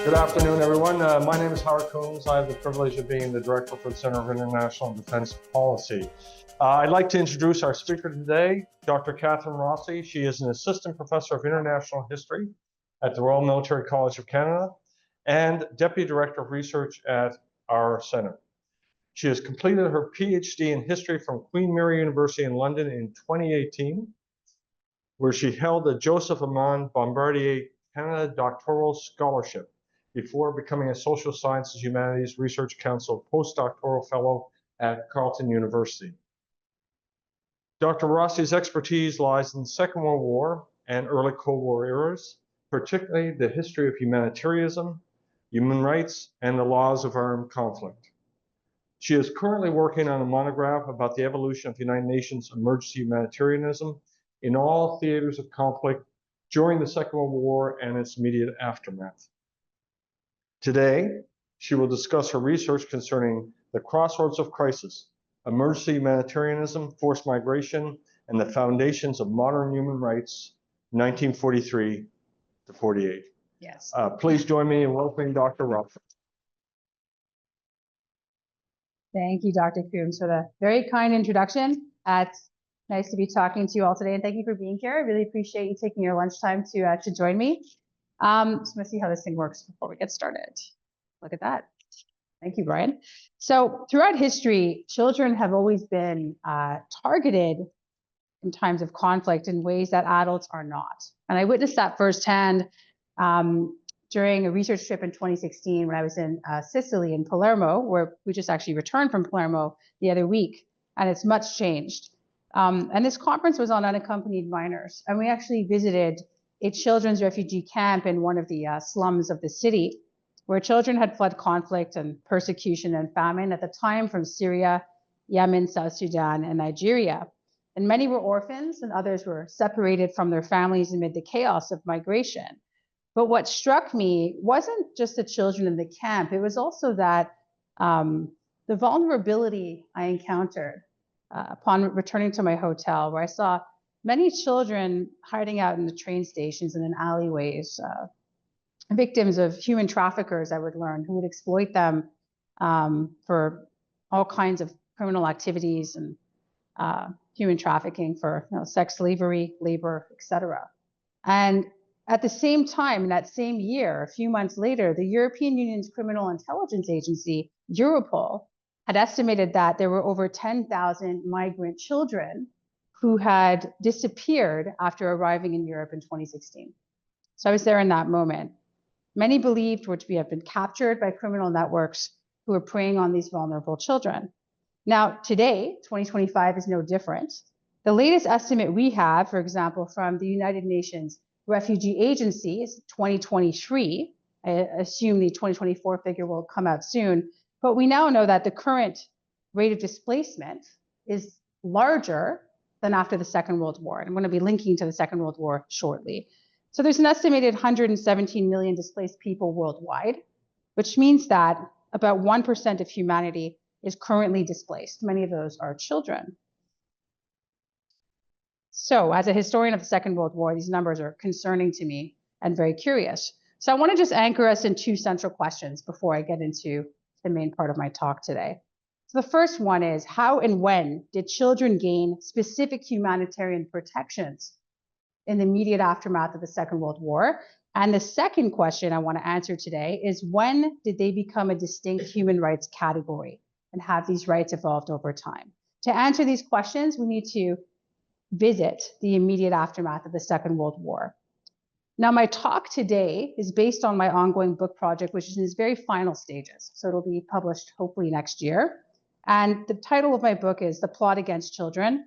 Good afternoon, everyone. My name is Howard Coombs. I have the privilege of being the Director for the Center of International and Defense Policy. I'd like to introduce our speaker today, Dr. Katherine Rossy. She is an Assistant Professor of International History at the Royal Military College of Canada and Deputy Director of Research at our Center. She has completed her PhD in History from Queen Mary University in London in 2018, where she held the Joseph Amand Bombardier Canada Doctoral Scholarship before becoming a Social Sciences Humanities Research Council postdoctoral fellow at Carleton University. Dr. Rossy's expertise lies in the Second World War and early Cold War eras, particularly the history of humanitarianism, human rights, and the laws of armed conflict. She is currently working on a monograph about the evolution of the United Nations emergency humanitarianism in all theaters of conflict during the Second World War and its immediate aftermath. Today, she will discuss her research concerning the crossroads of crisis, emergency humanitarianism, forced migration, and the foundations of modern human rights, 1943 to 48. Yes. Please join me in welcoming Dr. Rossy. Thank you, Dr. Coombs, for the very kind introduction. It's nice to be talking to you all today, and thank you for being here. I really appreciate you taking your lunchtime to join me. So I'm gonna see how this thing works before we get started. Look at that. Thank you, Brian. So throughout history, children have always been targeted in times of conflict in ways that adults are not. And I witnessed that firsthand during a research trip in 2016 when I was in Sicily in Palermo, where we just actually returned from Palermo the other week, and it's much changed. And this conference was on unaccompanied minors, and we actually visited a children's refugee camp in one of the slums of the city, where children had fled conflict and persecution and famine at the time from Syria, Yemen, South Sudan, and Nigeria. And many were orphans, and others were separated from their families amid the chaos of migration. But what struck me wasn't just the children in the camp, it was also that the vulnerability I encountered upon returning to my hotel, where I saw many children hiding out in the train stations and in alleyways, victims of human traffickers, I would learn, who would exploit them for all kinds of criminal activities and human trafficking for sex slavery, labor, etc. And at the same time, in that same year, a few months later, the European Union's Criminal Intelligence Agency, Europol, had estimated that there were over 10,000 migrant children who had disappeared after arriving in Europe in 2016. So I was there in that moment. Many believed were to have been captured by criminal networks who were preying on these vulnerable children. Now, today, 2025 is no different. The latest estimate we have, for example, from the United Nations Refugee Agency is 2023. I assume the 2024 figure will come out soon, but we now know that the current rate of displacement is larger than after the Second World War. And I'm going to be linking to the Second World War shortly. So there's an estimated 117 million displaced people worldwide, which means that about 1% of humanity is currently displaced. Many of those are children. So as a historian of the Second World War, these numbers are concerning to me and very curious. So I want to just anchor us in two central questions before I get into the main part of my talk today. So the first one is, how and when did children gain specific humanitarian protections in the immediate aftermath of the Second World War? And the second question I want to answer today is, when did they become a distinct human rights category, and have these rights evolved over time? To answer these questions, we need to visit the immediate aftermath of the Second World War. Now, my talk today is based on my ongoing book project, which is in its very final stages. So it'll be published hopefully next year. And the title of my book is The Plot Against Children: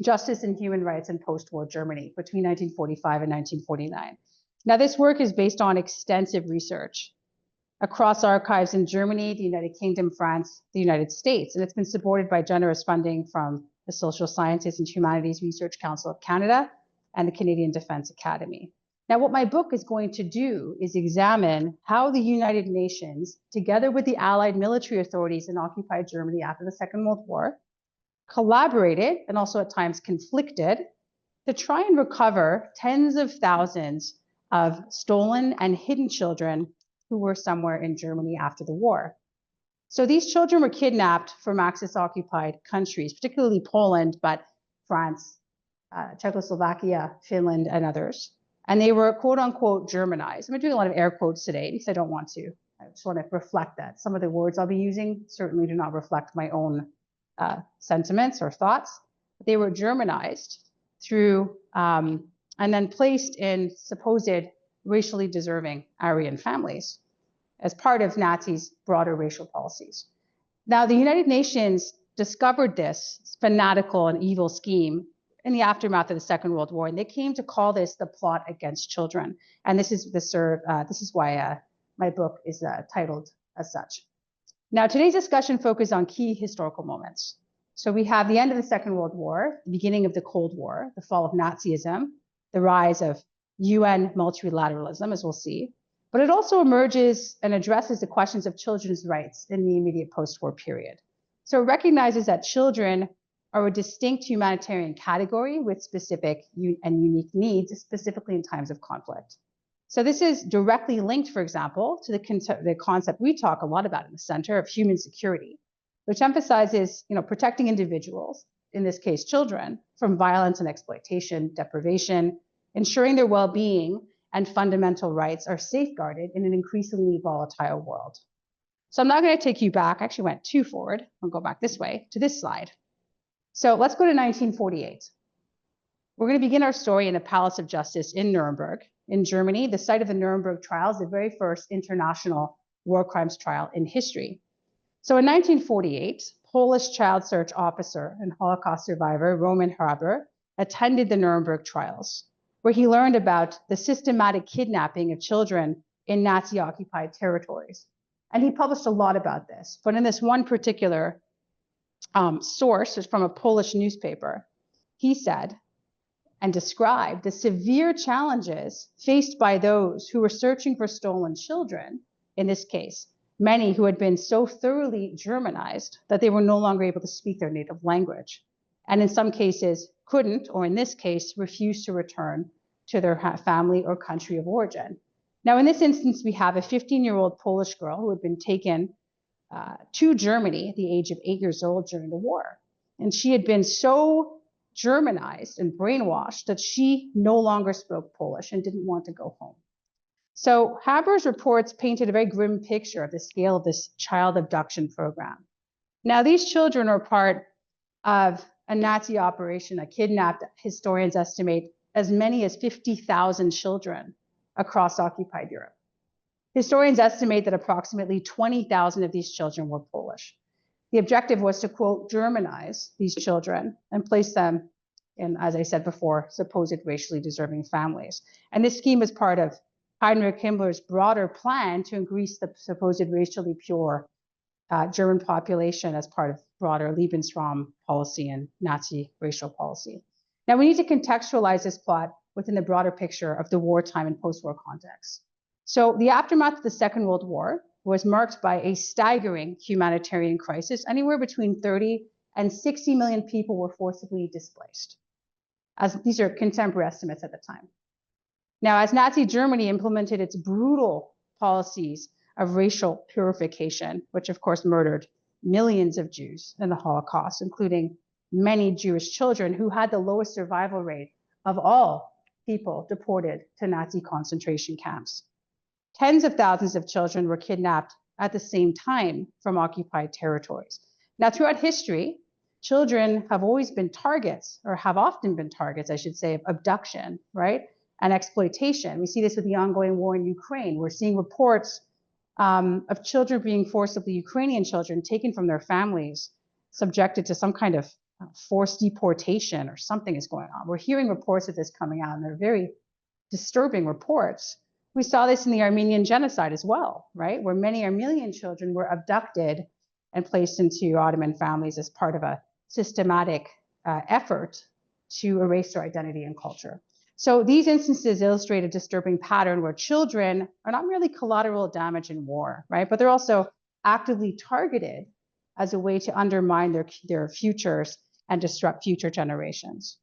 Justice and Human Rights in Post-War Germany between 1945 and 1949. Now, this work is based on extensive research across archives in Germany, the United Kingdom, France, the United States, and it's been supported by generous funding from the Social Sciences and Humanities Research Council of Canada and the Canadian Defence Academy. Now, what my book is going to do is examine how the United Nations, together with the Allied military authorities in occupied Germany after the Second World War, collaborated and also at times conflicted to try and recover tens of thousands of stolen and hidden children who were somewhere in Germany after the war. So these children were kidnapped from Axis-occupied countries, particularly Poland, but France, Czechoslovakia, Finland, and others. And they were quote unquote Germanized. I'm doing a lot of air quotes today because I don't want to. I just want to reflect that. Some of the words I'll be using certainly do not reflect my own sentiments or thoughts. But they were Germanized through and then placed in supposed racially deserving Aryan families as part of Nazis' broader racial policies. Now, the United Nations discovered this fanatical and evil scheme in the aftermath of the Second World War, and they came to call this the plot against children. And this is why my book is titled as such. Now, today's discussion focuses on key historical moments. So we have the end of the Second World War, the beginning of the Cold War, the fall of Nazism, the rise of UN multilateralism, as we'll see. But it also emerges and addresses the questions of children's rights in the immediate post-war period. So it recognizes that children are a distinct humanitarian category with specific and unique needs, specifically in times of conflict. So this is directly linked, for example, to the concept we talk a lot about in the center of human security, which emphasizes, protecting individuals, in this case children, from violence and exploitation, deprivation, ensuring their well-being and fundamental rights are safeguarded in an increasingly volatile world. So I'm not going to take you back. I actually went too forward. I'll go back this way to this slide. So let's go to 1948. We're going to begin our story in the Palace of Justice in Nuremberg, in Germany, the site of the Nuremberg trials, the very first international war crimes trial in history. So in 1948, Polish child search officer and Holocaust survivor Roman Haber attended the Nuremberg trials, where he learned about the systematic kidnapping of children in Nazi-occupied territories. And he published a lot about this, but in this one particular source, is from a Polish newspaper, he said and described the severe challenges faced by those who were searching for stolen children, in this case, many who had been so thoroughly Germanized that they were no longer able to speak their native language, and in some cases couldn't, or in this case, refused to return to their family or country of origin. Now, in this instance, we have a 15-year-old Polish girl who had been taken to Germany at the age of 8 years old during the war. And she had been so Germanized and brainwashed that she no longer spoke Polish and didn't want to go home. So Haber's reports painted a very grim picture of the scale of this child abduction program. Now, these children are part of a Nazi operation that kidnapped, historians estimate, as many as 50,000 children across occupied Europe. Historians estimate that approximately 20,000 of these children were Polish. The objective was to, quote, Germanize these children and place them in, as I said before, supposed racially deserving families. And this scheme was part of Heinrich Himmler's broader plan to increase the supposed racially pure German population as part of broader Lebensraum policy and Nazi racial policy. Now, we need to contextualize this plot within the broader picture of the wartime and post-war context. So the aftermath of the Second World War was marked by a staggering humanitarian crisis. Anywhere between 30 and 60 million people were forcibly displaced. As these are contemporary estimates at the time. Now, as Nazi Germany implemented its brutal policies of racial purification, which of course murdered millions of Jews in the Holocaust, including many Jewish children who had the lowest survival rate of all people deported to Nazi concentration camps. Tens of thousands of children were kidnapped at the same time from occupied territories. Now, throughout history, children have always been targets, or have often been targets, I should say, of abduction, right? And exploitation. We see this with the ongoing war in Ukraine. We're seeing reports of children being forcibly, Ukrainian children taken from their families, subjected to some kind of forced deportation or something is going on. We're hearing reports of this coming out, and they're very disturbing reports. We saw this in the Armenian genocide as well, right? Where many Armenian children were abducted and placed into Ottoman families as part of a systematic effort to erase their identity and culture. So these instances illustrate a disturbing pattern where children are not merely collateral damage in war, right? But they're also actively targeted as a way to undermine their futures and disrupt future generations.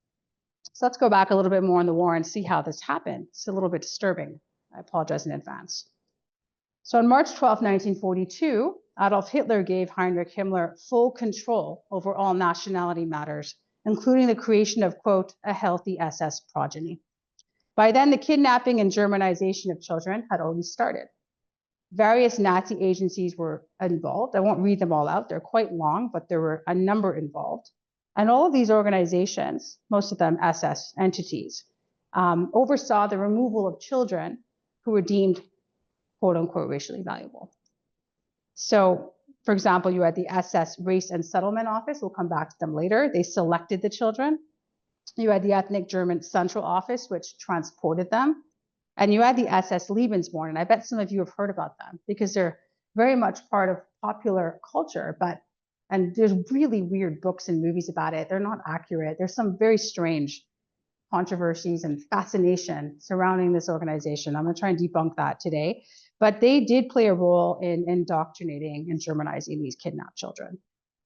So let's go back a little bit more in the war and see how this happened. It's a little bit disturbing. I apologize in advance. So on March 12, 1942, Adolf Hitler gave Heinrich Himmler full control over all nationality matters, including the creation of, quote, a healthy SS progeny. By then, the kidnapping and Germanization of children had already started. Various Nazi agencies were involved. I won't read them all out. They're quite long, but there were a number involved. And all of these organizations, most of them SS entities, oversaw the removal of children who were deemed, quote unquote, racially valuable. So, for example, you had the SS Race and Settlement Office. We'll come back to them later. They selected the children. You had the Ethnic German Central Office, which transported them. And you had the SS Lebensborn. And I bet some of you have heard about them because they're very much part of popular culture. And there's really weird books and movies about it. They're not accurate. There's some very strange controversies and fascination surrounding this organization. I'm going to try and debunk that today. But they did play a role in indoctrinating and Germanizing these kidnapped children.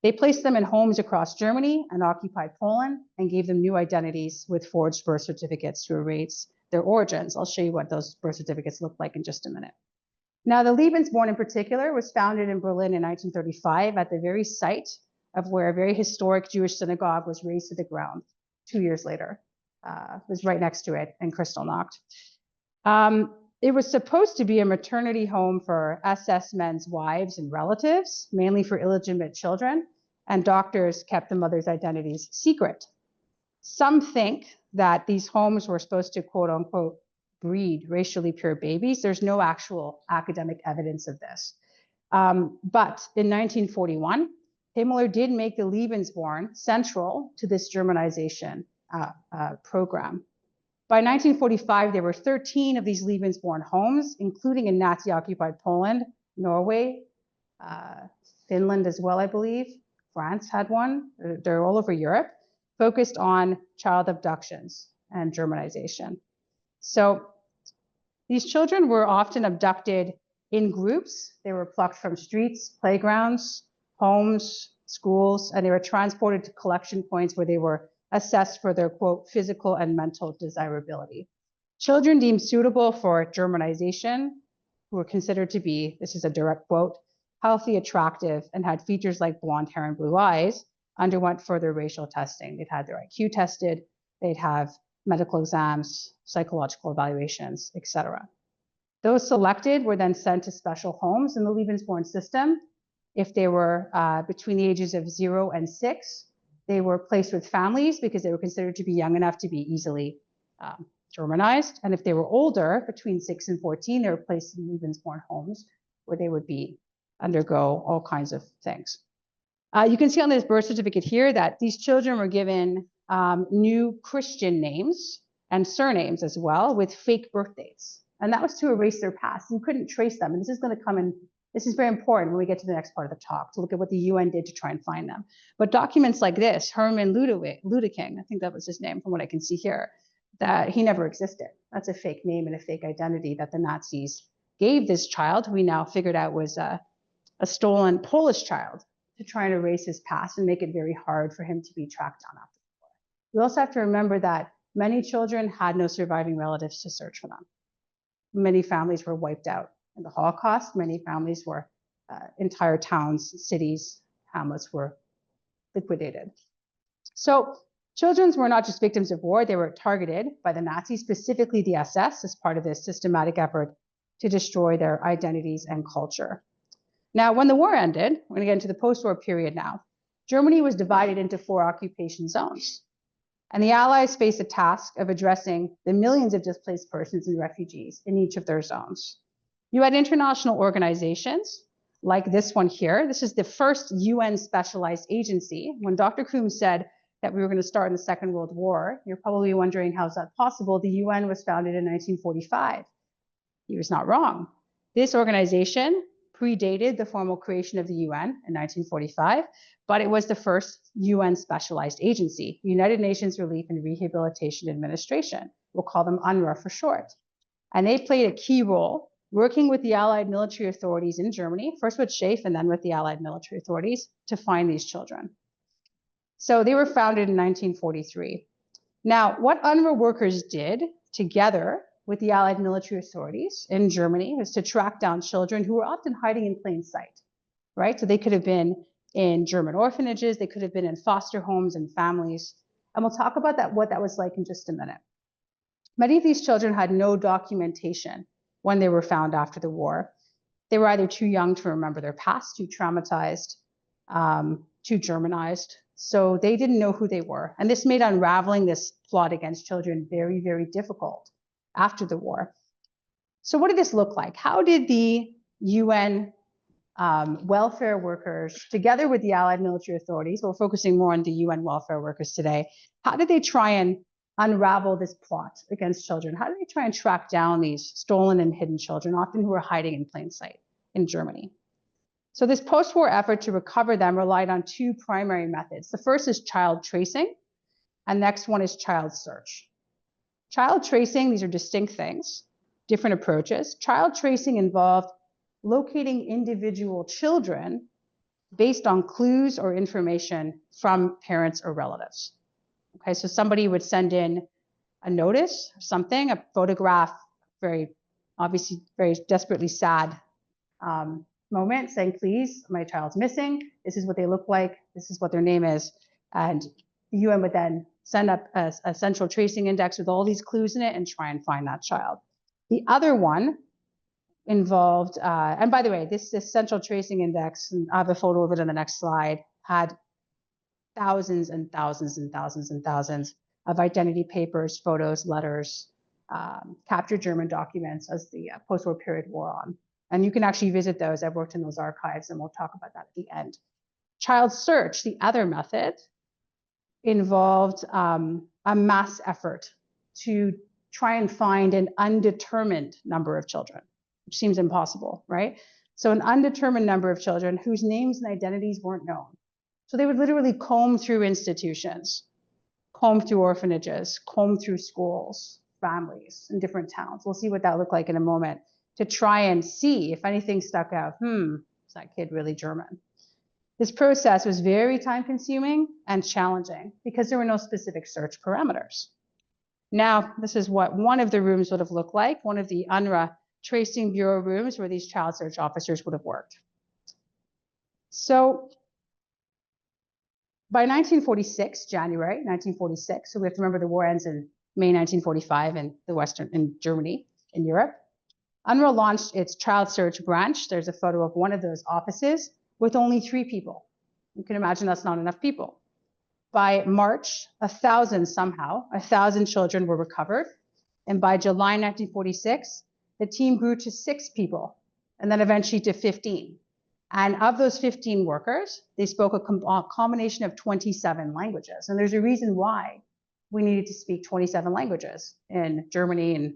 They placed them in homes across Germany and occupied Poland and gave them new identities with forged birth certificates to erase their origins. I'll show you what those birth certificates look like in just a minute. Now, the Lebensborn in particular was founded in Berlin in 1935 at the very site of where a very historic Jewish synagogue was razed to the ground 2 years later. It was right next to it in Kristallnacht. It was supposed to be a maternity home for SS men's wives and relatives, mainly for illegitimate children, and doctors kept the mother's identities secret. Some think that these homes were supposed to, quote unquote, breed racially pure babies. There's no actual academic evidence of this. But in 1941, Himmler did make the Lebensborn central to this Germanization program. By 1945, there were 13 of these Lebensborn homes, including in Nazi-occupied Poland, Norway, Finland as well, I believe. France had one. They're all over Europe, focused on child abductions and Germanization. So these children were often abducted in groups. They were plucked from streets, playgrounds, homes, schools, and they were transported to collection points where they were assessed for their, quote, physical and mental desirability. Children deemed suitable for Germanization, who were considered to be, this is a direct quote, healthy, attractive, and had features like blonde hair and blue eyes, underwent further racial testing. They'd had their IQ tested, they'd have medical exams, psychological evaluations, etc. Those selected were then sent to special homes in the Lebensborn system. If they were between the ages of 0 and 6, they were placed with families because they were considered to be young enough to be easily Germanized. And if they were older, between 6 and 14, they were placed in Lebensborn homes where they would undergo all kinds of things. You can see on this birth certificate here that these children were given new Christian names and surnames as well with fake birth dates. And that was to erase their past. You couldn't trace them. And this is going to come in. This is very important when we get to the next part of the talk to look at what the UN did to try and find them. But documents like this, Herman Ludeking, I think that was his name from what I can see here, that he never existed. That's a fake name and a fake identity that the Nazis gave this child, who we now figured out was a stolen Polish child, to try and erase his past and make it very hard for him to be tracked down after the war. You also have to remember that many children had no surviving relatives to search for them. Many families were wiped out in the Holocaust. Many families were, entire towns, cities, hamlets were liquidated. So children were not just victims of war, they were targeted by the Nazis, specifically the SS, as part of this systematic effort to destroy their identities and culture. Now, when the war ended, we're going to get into the post-war period now, Germany was divided into 4 occupation zones. And the Allies faced a task of addressing the millions of displaced persons and refugees in each of their zones. You had international organizations like this one here. This is the first UN specialized agency. When Dr. Coombs said that we were going to start in the Second World War, you're probably wondering, how is that possible? The UN was founded in 1945. He was not wrong. This organization predated the formal creation of the UN in 1945, but it was the first UN specialized agency, United Nations Relief and Rehabilitation Administration. We'll call them UNRRA for short. And they played a key role working with the Allied military authorities in Germany, first with SHAEF and then with the Allied military authorities, to find these children. So they were founded in 1943. Now, what UNRRA workers did together with the Allied military authorities in Germany was to track down children who were often hiding in plain sight, right? So they could have been in German orphanages, they could have been in foster homes and families. And we'll talk about that, what that was like in just a minute. Many of these children had no documentation when they were found after the war. They were either too young to remember their past, too traumatized, too Germanized. So they didn't know who they were. And this made unraveling this plot against children very, very difficult after the war. So what did this look like? How did the UN welfare workers, together with the Allied military authorities, we're focusing more on the UN welfare workers today, how did they try and unravel this plot against children? How did they try and track down these stolen and hidden children, often who were hiding in plain sight in Germany? So this post-war effort to recover them relied on two primary methods. The first is child tracing, and next one is child search. Child tracing, these are distinct things, different approaches. Child tracing involved locating individual children based on clues or information from parents or relatives. Okay, so somebody would send in a notice, something, a photograph, very obviously very desperately sad moment, saying, please, my child's missing. This is what they look like. This is what their name is. And the UN would then send up a central tracing index with all these clues in it and try and find that child. The other one involved, and by the way, this central tracing index, and I have a photo of it on the next slide, had thousands and thousands and thousands and thousands of identity papers, photos, letters, captured German documents as the post-war period wore on. And you can actually visit those. I've worked in those archives, and we'll talk about that at the end. Child search, the other method, involved a mass effort to try and find an undetermined number of children, which seems impossible, right? So an undetermined number of children whose names and identities weren't known. So they would literally comb through institutions, comb through orphanages, comb through schools, families in different towns. We'll see what that looked like in a moment, to try and see if anything stuck out. Is that kid really German? This process was very time-consuming and challenging because there were no specific search parameters. Now, this is what one of the rooms would have looked like, one of the UNRRA Tracing Bureau rooms where these child search officers would have worked. So by 1946, January 1946, so we have to remember the war ends in May 1945 in Germany, in Europe. UNRRA launched its child search branch. There's a photo of one of those offices with only 3 people. You can imagine that's not enough people. By March, 1,000 children were recovered. And by July 1946, the team grew to 6 people, and then eventually to 15. And of those 15 workers, they spoke a combination of 27 languages. And there's a reason why we needed to speak 27 languages in Germany and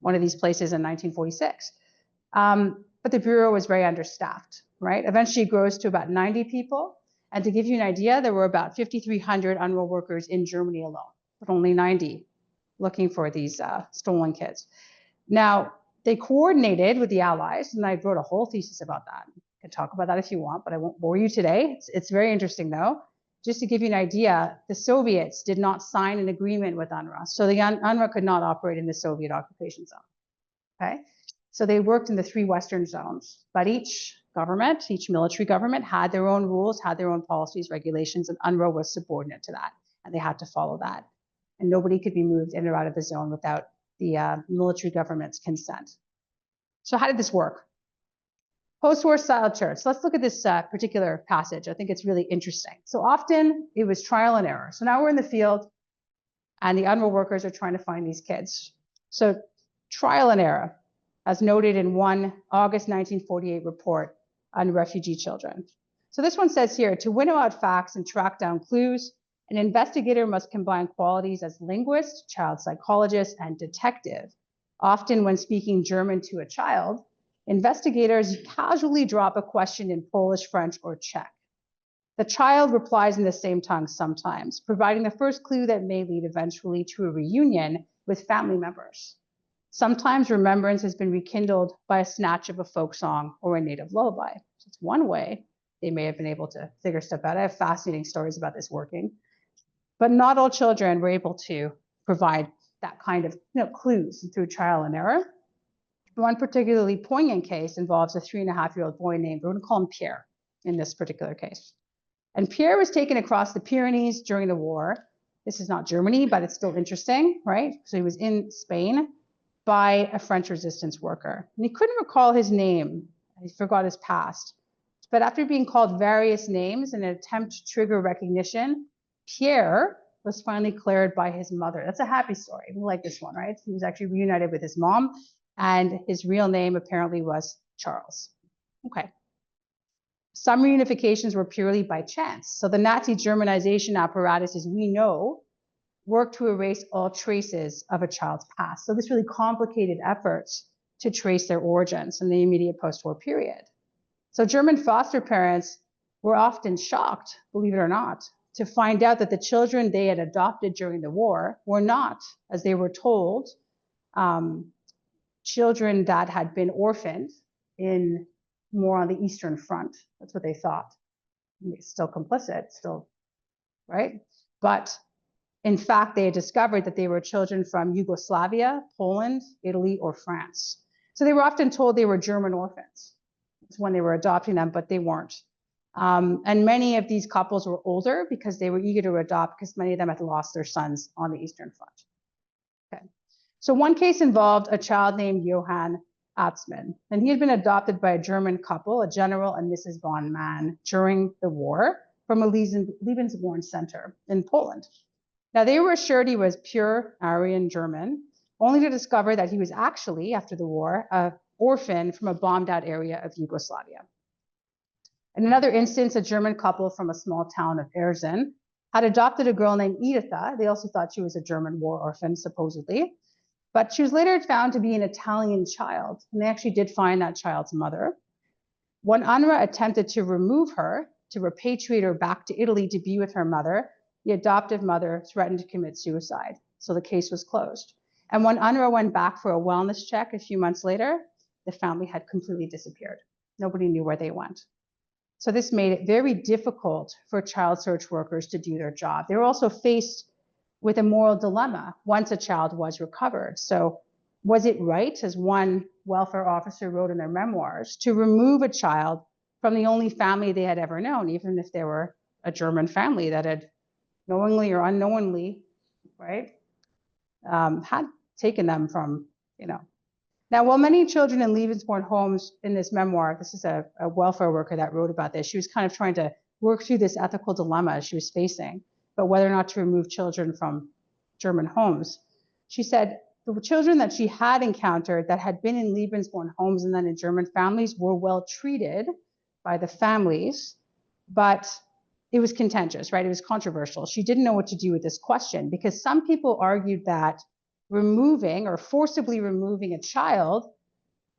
one of these places in 1946. But the Bureau was very understaffed, right? Eventually it grows to about 90 people. And to give you an idea, there were about 5,300 UNRWA workers in Germany alone, but only 90 looking for these stolen kids. Now, they coordinated with the Allies, and I wrote a whole thesis about that. I can talk about that if you want, but I won't bore you today. It's very interesting though. Just to give you an idea, the Soviets did not sign an agreement with UNRWA. So the UNRWA could not operate in the Soviet occupation zone, okay? So they worked in the 3 Western zones, but each government, each military government had their own rules, had their own policies, regulations, and UNRWA was subordinate to that, and they had to follow that. And nobody could be moved in or out of the zone without the military government's consent. So how did this work? Post-war style church. So let's look at this particular passage. I think it's really interesting. So often it was trial and error. So now we're in the field and the UNRWA workers are trying to find these kids. So trial and error, as noted in one August 1948 report on refugee children. So this one says here, to winnow out facts and track down clues, an investigator must combine qualities as linguist, child psychologist, and detective. Often when speaking German to a child, investigators casually drop a question in Polish, French, or Czech. The child replies in the same tongue sometimes, providing the first clue that may lead eventually to a reunion with family members. Sometimes remembrance has been rekindled by a snatch of a folk song or a native lullaby. So it's one way they may have been able to figure stuff out. I have fascinating stories about this working. But not all children were able to provide that kind of clues through trial and error. One particularly poignant case involves a 3.5-year-old boy named, we're going to call him Pierre in this particular case. And Pierre was taken across the Pyrenees during the war. This is not Germany, but it's still interesting, right? So he was in Spain by a French resistance worker. And he couldn't recall his name. He forgot his past. But after being called various names in an attempt to trigger recognition, Pierre was finally cleared by his mother. That's a happy story. We like this one, right? He was actually reunited with his mom, and his real name apparently was Charles. Okay. Some reunifications were purely by chance. So the Nazi Germanization apparatus, as we know, worked to erase all traces of a child's past. So this really complicated efforts to trace their origins in the immediate post-war period. So German foster parents were often shocked, believe it or not, to find out that the children they had adopted during the war were not, as they were told, children that had been orphaned in more on the Eastern Front. That's what they thought. Still complicit, still, right? But in fact, they had discovered that they were children from Yugoslavia, Poland, Italy, or France. So they were often told they were German orphans when they were adopting them, but they weren't. And many of these couples were older because they were eager to adopt because many of them had lost their sons on the Eastern Front. Okay. So one case involved a child named Johann Atzmann, and he had been adopted by a German couple, a General and Mrs. von Mann, during the war from a Lebensborn center in Poland. Now, they were assured he was pure Aryan German, only to discover that he was actually, after the war, an orphan from a bombed-out area of Yugoslavia. In another instance, a German couple from a small town of Erzin had adopted a girl named Editha. They also thought she was a German war orphan, supposedly. But she was later found to be an Italian child, and they actually did find that child's mother. When UNRRA attempted to remove her, to repatriate her back to Italy to be with her mother, the adoptive mother threatened to commit suicide. So the case was closed. And when UNRRA went back for a wellness check a few months later, the family had completely disappeared. Nobody knew where they went. So this made it very difficult for child search workers to do their job. They were also faced with a moral dilemma once a child was recovered. So was it right, as one welfare officer wrote in their memoirs, to remove a child from the only family they had ever known, even if they were a German family that had knowingly or unknowingly, right, had taken them from, Now, while many children in Lebensborn homes in this memoir, this is a welfare worker that wrote about this, she was kind of trying to work through this ethical dilemma she was facing, but whether or not to remove children from German homes. She said the children that she had encountered that had been in Lebensborn homes and then in German families were well treated by the families, but it was contentious, right? It was controversial. She didn't know what to do with this question because some people argued that removing or forcibly removing a child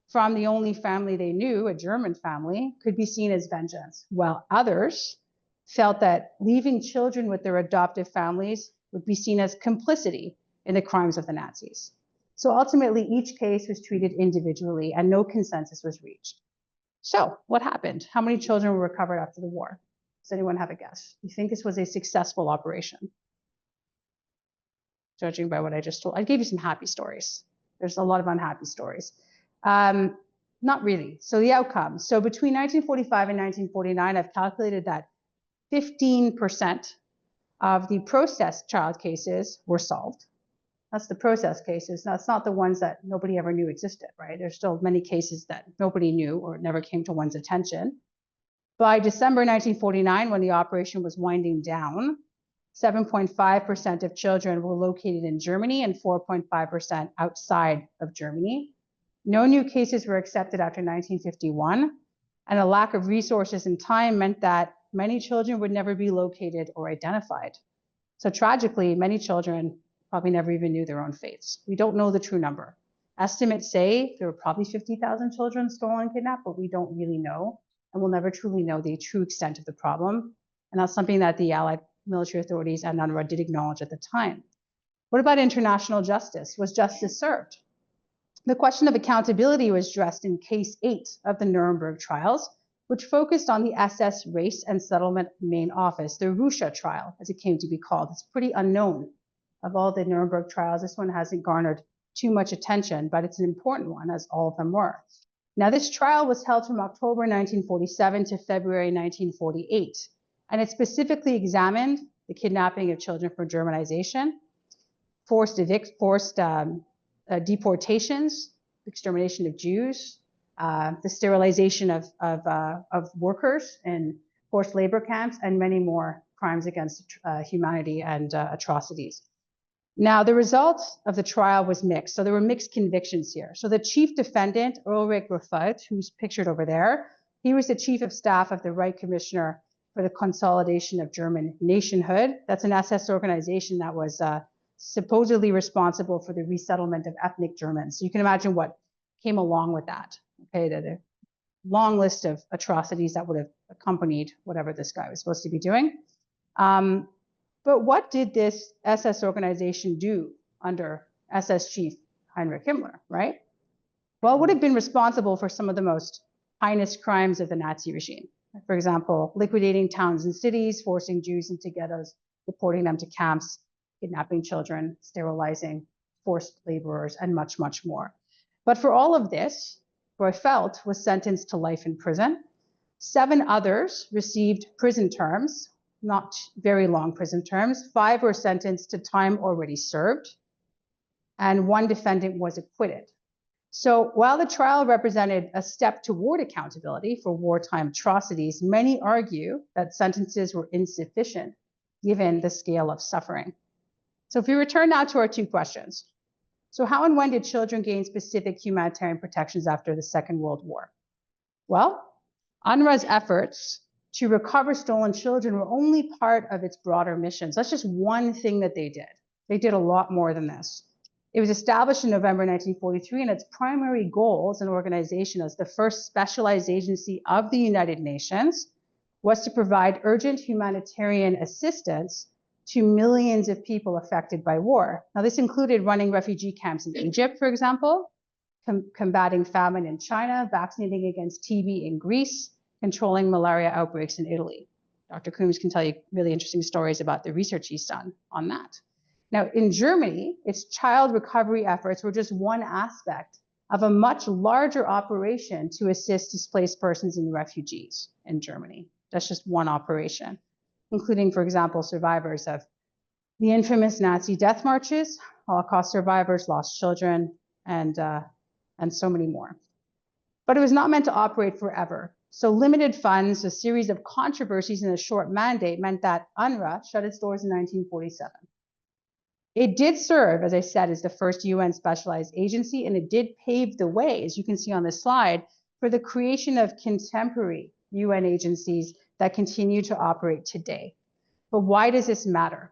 from the only family they knew, a German family, could be seen as vengeance, while others felt that leaving children with their adoptive families would be seen as complicity in the crimes of the Nazis. So ultimately, each case was treated individually and no consensus was reached. So what happened? How many children were recovered after the war? Does anyone have a guess? Do you think this was a successful operation? Judging by what I just told, I gave you some happy stories. There's a lot of unhappy stories. Not really. So the outcome. So between 1945 and 1949, I've calculated that 15% of the processed child cases were solved. That's the processed cases. Now, it's not the ones that nobody ever knew existed, right? There's still many cases that nobody knew or never came to one's attention. By December 1949, when the operation was winding down, 7.5% of children were located in Germany and 4.5% outside of Germany. No new cases were accepted after 1951, and a lack of resources and time meant that many children would never be located or identified. So tragically, many children probably never even knew their own fates. We don't know the true number. Estimates say there were probably 50,000 children stolen and kidnapped, but we don't really know, and we'll never truly know the true extent of the problem. And that's something that the Allied military authorities and UNRRA did acknowledge at the time. What about international justice? Was justice served? The question of accountability was addressed in Case 8 of the Nuremberg trials, which focused on the SS Race and Settlement Main Office, the Russia trial, as it came to be called. It's pretty unknown of all the Nuremberg trials, this one hasn't garnered too much attention, but it's an important one, as all of them were. Now, this trial was held from October 1947 to February 1948, and it specifically examined the kidnapping of children for Germanization, forced deportations, extermination of Jews, the sterilization of workers in forced labor camps, and many more crimes against humanity and atrocities. Now, the results of the trial was mixed. So there were mixed convictions here. So the chief defendant, Ulrich Rafut, who's pictured over there, he was the chief of staff of the Reich Commissioner for the Consolidation of German Nationhood. That's an SS organization that was supposedly responsible for the resettlement of ethnic Germans. So you can imagine what came along with that. Okay, the long list of atrocities that would have accompanied whatever this guy was supposed to be doing. But what did this SS organization do under SS chief Heinrich Himmler, right? Well, it would have been responsible for some of the most heinous crimes of the Nazi regime. For example, liquidating towns and cities, forcing Jews into ghettos, deporting them to camps, kidnapping children, sterilizing forced laborers, and much, much more. But for all of this, Rafut was sentenced to life in prison. 7 others received prison terms, not very long prison terms. 5 were sentenced to time already served, and 1 defendant was acquitted. So while the trial represented a step toward accountability for wartime atrocities, many argue that sentences were insufficient given the scale of suffering. So if we return now to our 2 questions. So how and when did children gain specific humanitarian protections after the Second World War? Well, UNRRA's efforts to recover stolen children were only part of its broader missions. That's just one thing that they did. They did a lot more than this. It was established in November 1943, and its primary goal as an organization, as the first specialized agency of the United Nations, was to provide urgent humanitarian assistance to millions of people affected by war. Now, this included running refugee camps in Egypt, for example, combating famine in China, vaccinating against TB in Greece, controlling malaria outbreaks in Italy. Dr. Coombs can tell you really interesting stories about the research he's done on that. Now, in Germany, its child recovery efforts were just one aspect of a much larger operation to assist displaced persons and refugees in Germany. That's just one operation, including, for example, survivors of the infamous Nazi death marches, Holocaust survivors, lost children, and so many more. But it was not meant to operate forever. So limited funds, a series of controversies, and a short mandate meant that UNRRA shut its doors in 1947. It did serve, as I said, as the first UN specialized agency, and it did pave the way, as you can see on this slide, for the creation of contemporary UN agencies that continue to operate today. But why does this matter?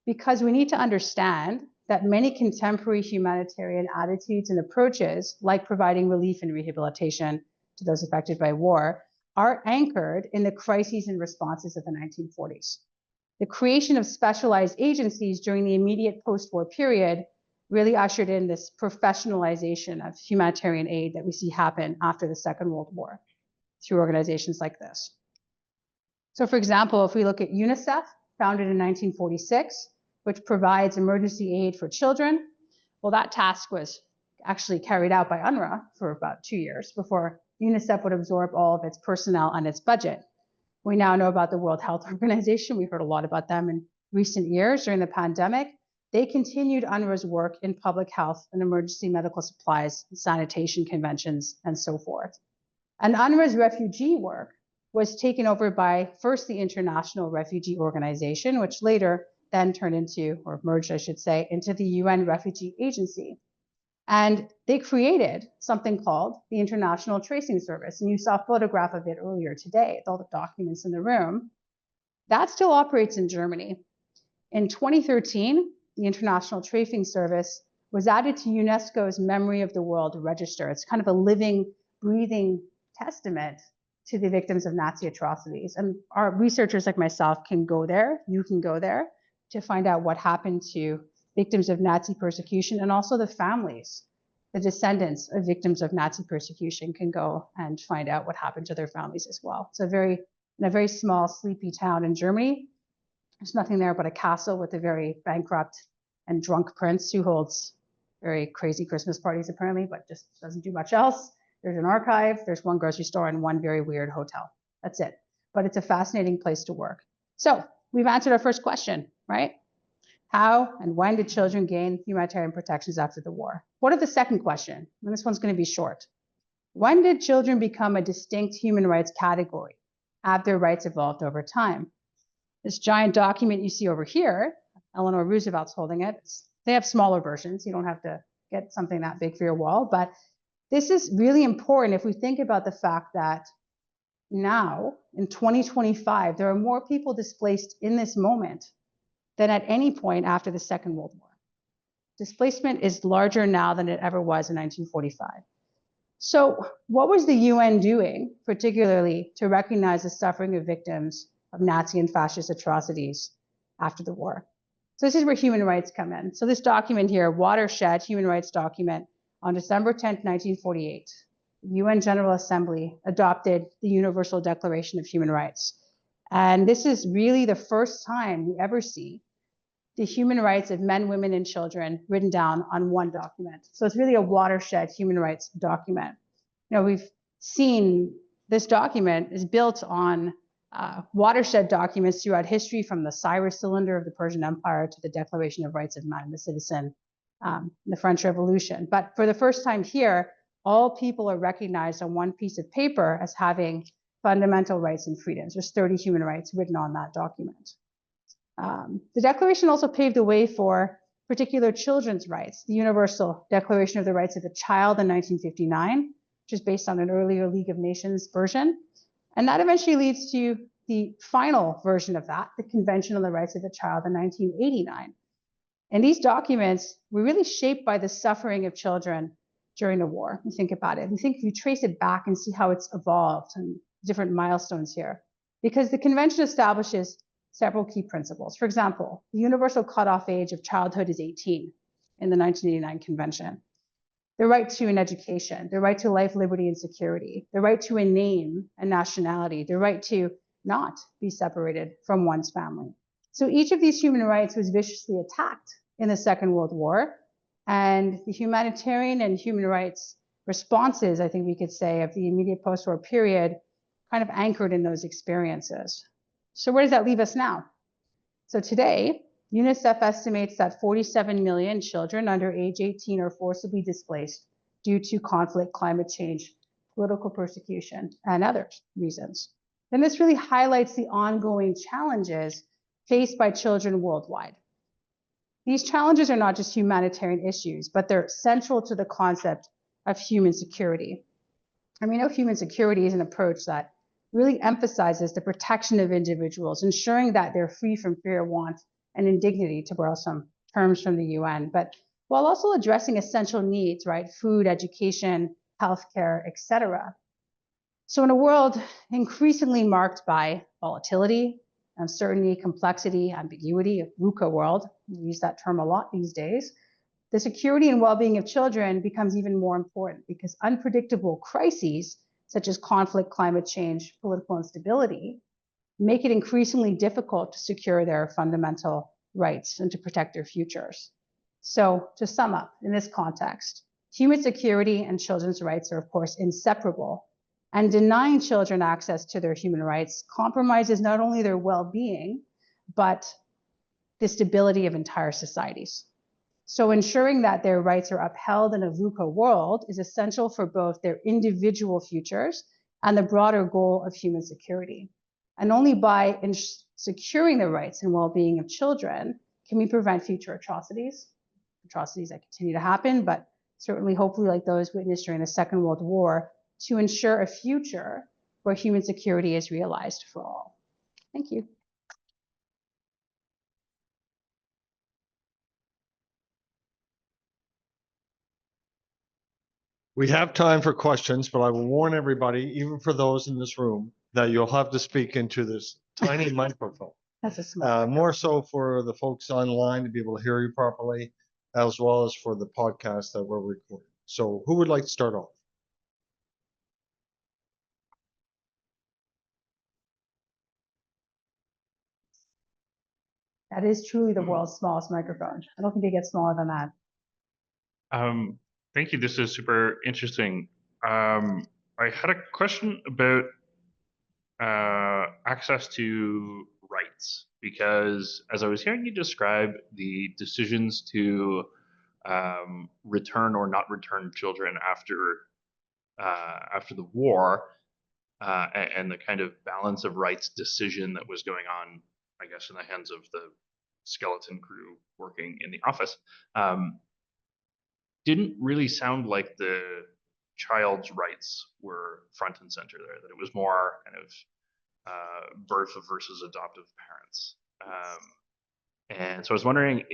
Because we need to understand that many contemporary humanitarian attitudes and approaches, like providing relief and rehabilitation to those affected by war, are anchored in the crises and responses of the 1940s. The creation of specialized agencies during the immediate post-war period really ushered in this professionalization of humanitarian aid that we see happen after the Second World War through organizations like this. So for example, if we look at UNICEF, founded in 1946, which provides emergency aid for children, well, that task was actually carried out by UNRRA for about 2 years before UNICEF would absorb all of its personnel and its budget. We now know about the World Health Organization. We've heard a lot about them in recent years during the pandemic. They continued UNRWA's work in public health and emergency medical supplies, sanitation conventions, and so forth. And UNRWA's refugee work was taken over by first the International Refugee Organization, which later then turned into, or merged, I should say, into the UN Refugee Agency. And they created something called the International Tracing Service. And you saw a photograph of it earlier today with all the documents in the room. That still operates in Germany. In 2013, the International Tracing Service was added to UNESCO's Memory of the World Register. It's kind of a living, breathing testament to the victims of Nazi atrocities. And our researchers like myself can go there, you can go there, to find out what happened to victims of Nazi persecution, and also the families, the descendants of victims of Nazi persecution can go and find out what happened to their families as well. It's in a very small, sleepy town in Germany. There's nothing there but a castle with a very bankrupt and Drunk Prince, who holds very crazy Christmas parties apparently, but just doesn't do much else. There's an archive, there's one grocery store, and one very weird hotel. That's it. But it's a fascinating place to work. So we've answered our first question, right? How and when did children gain humanitarian protections after the war? What are the second question? And this one's going to be short. When did children become a distinct human rights category? Have their rights evolved over time? This giant document you see over here, Eleanor Roosevelt's holding it. They have smaller versions. You don't have to get something that big for your wall, but this is really important if we think about the fact that now in 2025, there are more people displaced in this moment than at any point after the Second World War. Displacement is larger now than it ever was in 1945. So what was the UN doing, particularly to recognize the suffering of victims of Nazi and fascist atrocities after the war? So this is where human rights come in. So this document here, Watershed Human Rights Document, on December 10th, 1948, the UN General Assembly adopted the Universal Declaration of Human Rights. And this is really the first time we ever see the human rights of men, women, and children written down on one document. So it's really a watershed human rights document. You know, we've seen this document is built on watershed documents throughout history, from the Cyrus Cylinder of the Persian Empire to the Declaration of Rights of Man and the Citizen, the French Revolution. But for the first time here, all people are recognized on one piece of paper as having fundamental rights and freedoms. There's 30 human rights written on that document. The Declaration also paved the way for particular children's rights. The Universal Declaration of the Rights of the Child in 1959, which is based on an earlier League of Nations version. And that eventually leads to the final version of that, the Convention on the Rights of the Child in 1989. And these documents were really shaped by the suffering of children during the war. You think about it. I think if you trace it back and see how it's evolved and different milestones here, because the convention establishes several key principles. For example, the universal cutoff age of childhood is 18 in the 1989 convention. The right to an education, the right to life, liberty, and security, the right to a name and nationality, the right to not be separated from one's family. So each of these human rights was viciously attacked in the Second World War, and the humanitarian and human rights responses, I think we could say, of the immediate post-war period kind of anchored in those experiences. So where does that leave us now? So today, UNICEF estimates that 47 million children under age 18 are forcibly displaced due to conflict, climate change, political persecution, and other reasons. And this really highlights the ongoing challenges faced by children worldwide. These challenges are not just humanitarian issues, but they're central to the concept of human security. And we know human security is an approach that really emphasizes the protection of individuals, ensuring that they're free from fear, want, and indignity, to borrow some terms from the UN, but while also addressing essential needs, right? Food, education, healthcare, etc. So in a world increasingly marked by volatility, uncertainty, complexity, ambiguity, a VUCA world, we use that term a lot these days, the security and well-being of children becomes even more important, because unpredictable crises such as conflict, climate change, political instability, make it increasingly difficult to secure their fundamental rights and to protect their futures. So to sum up, in this context, human security and children's rights are, of course, inseparable, and denying children access to their human rights compromises not only their well-being, but the stability of entire societies. So ensuring that their rights are upheld in a VUCA world is essential for both their individual futures and the broader goal of human security. And only by securing the rights and well-being of children can we prevent future atrocities that continue to happen, but certainly hopefully like those witnessed during the Second World War, to ensure a future where human security is realized for all. Thank you. We have time for questions, but I will warn everybody, even for those in this room, that you'll have to speak into this tiny microphone. That's a small More so for the folks online to be able to hear you properly, as well as for the podcast that we're recording. So who would like to start off? That is truly the world's smallest microphone. I don't think it gets smaller than that. Thank you. This is super interesting. I had a question about access to rights, because as I was hearing you describe the decisions to return or not return children after the war, and the kind of balance of rights decision that was going on, I guess, in the hands of the skeleton crew working in the office, didn't really sound like the child's rights were front and center there, that it was more kind of birth versus adoptive parents. And so I was wondering,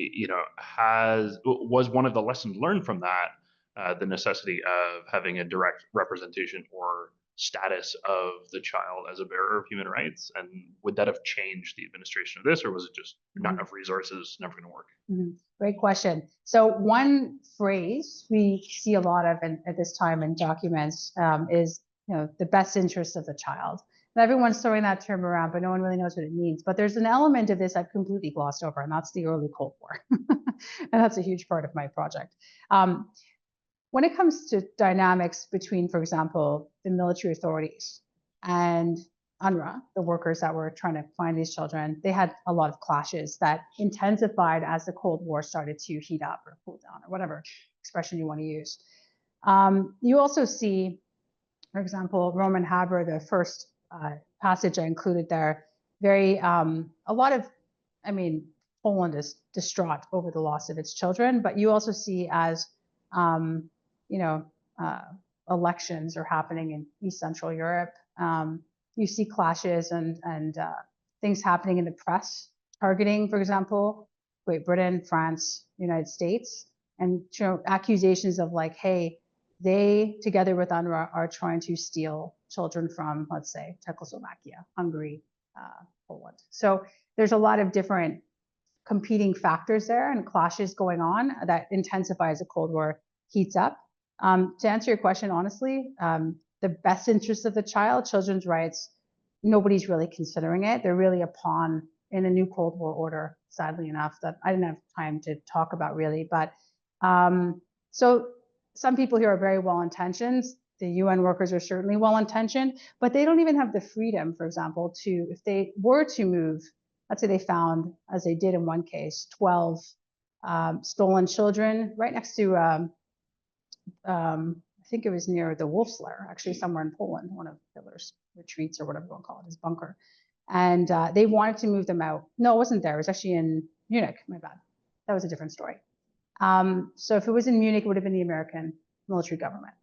was one of the lessons learned from that the necessity of having a direct representation or status of the child as a bearer of human rights? And would that have changed the administration of this, or was it just not enough resources, never going to work? Great question. So one phrase we see a lot of at this time in documents is, the best interest of the child. And everyone's throwing that term around, but no one really knows what it means. But there's an element of this I've completely glossed over, and that's the early Cold War. And that's a huge part of my project. When it comes to dynamics between, for example, the military authorities and UNRRA, the workers that were trying to find these children, they had a lot of clashes that intensified as the Cold War started to heat up or cool down, or whatever expression you want to use. You also see, for example, Roman Haber, the first passage I included there, Poland is distraught over the loss of its children, but you also see as, elections are happening in East Central Europe. You see clashes and things happening in the press, targeting, for example, Great Britain, France, United States, and accusations of like, hey, they, together with UNRRA, are trying to steal children from, let's say, Czechoslovakia, Hungary, Poland. So there's a lot of different competing factors there and clashes going on that intensify as the Cold War heats up. To answer your question, honestly, the best interest of the child, children's rights, nobody's really considering it. They're really a pawn in a new Cold War order, sadly enough, that I didn't have time to talk about really. But so some people here are very well-intentioned. The UN workers are certainly well-intentioned, but they don't even have the freedom, for example, to, if they were to move, let's say they found, as they did in one case, 12 stolen children right next to, I think it was near the Wolf's Lair, actually somewhere in Poland, one of Hitler's retreats or whatever you want to call it, his bunker. And they wanted to move them out. No, it wasn't there. It was actually in Munich, my bad. That was a different story. So if it was in Munich, it would have been the American military government.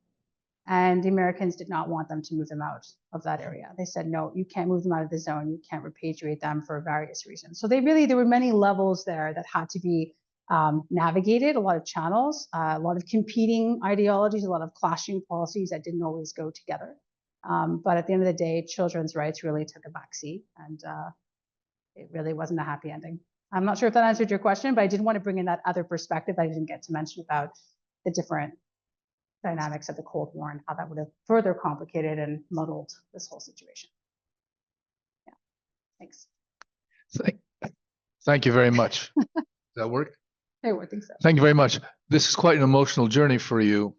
And the Americans did not want them to move them out of that area. They said, no, you can't move them out of the zone. You can't repatriate them for various reasons. So there were many levels there that had to be navigated, a lot of channels, a lot of competing ideologies, a lot of clashing policies that didn't always go together. But at the end of the day, children's rights really took a backseat, and it really wasn't a happy ending. I'm not sure if that answered your question, but I did want to bring in that other perspective I didn't get to mention about the different dynamics of the Cold War and how that would have further complicated and muddled this whole situation. Yeah, thanks. Thank you very much. Does that work? I think so. Thank you very much. This is quite an emotional journey for you.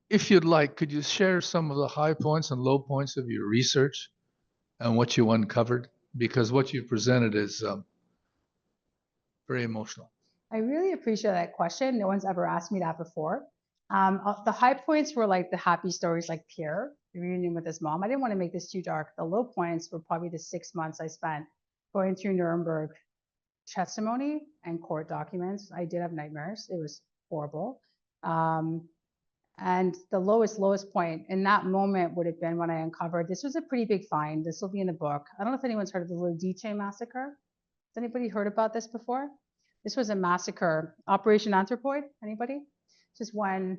If you'd like, could you share some of the high points and low points of your research and what you uncovered? Because what you presented is very emotional. I really appreciate that question. No one's ever asked me that before. The high points were like the happy stories like Pierre, the reunion with his mom. I didn't want to make this too dark. The low points were probably the 6 months I spent going through Nuremberg testimony and court documents. I did have nightmares. It was horrible. And the lowest point in that moment would have been when I uncovered, this was a pretty big find. This will be in the book. I don't know if anyone's heard of the Lidice massacre. Has anybody heard about this before? This was a massacre, Operation Anthropoid, anybody? This is when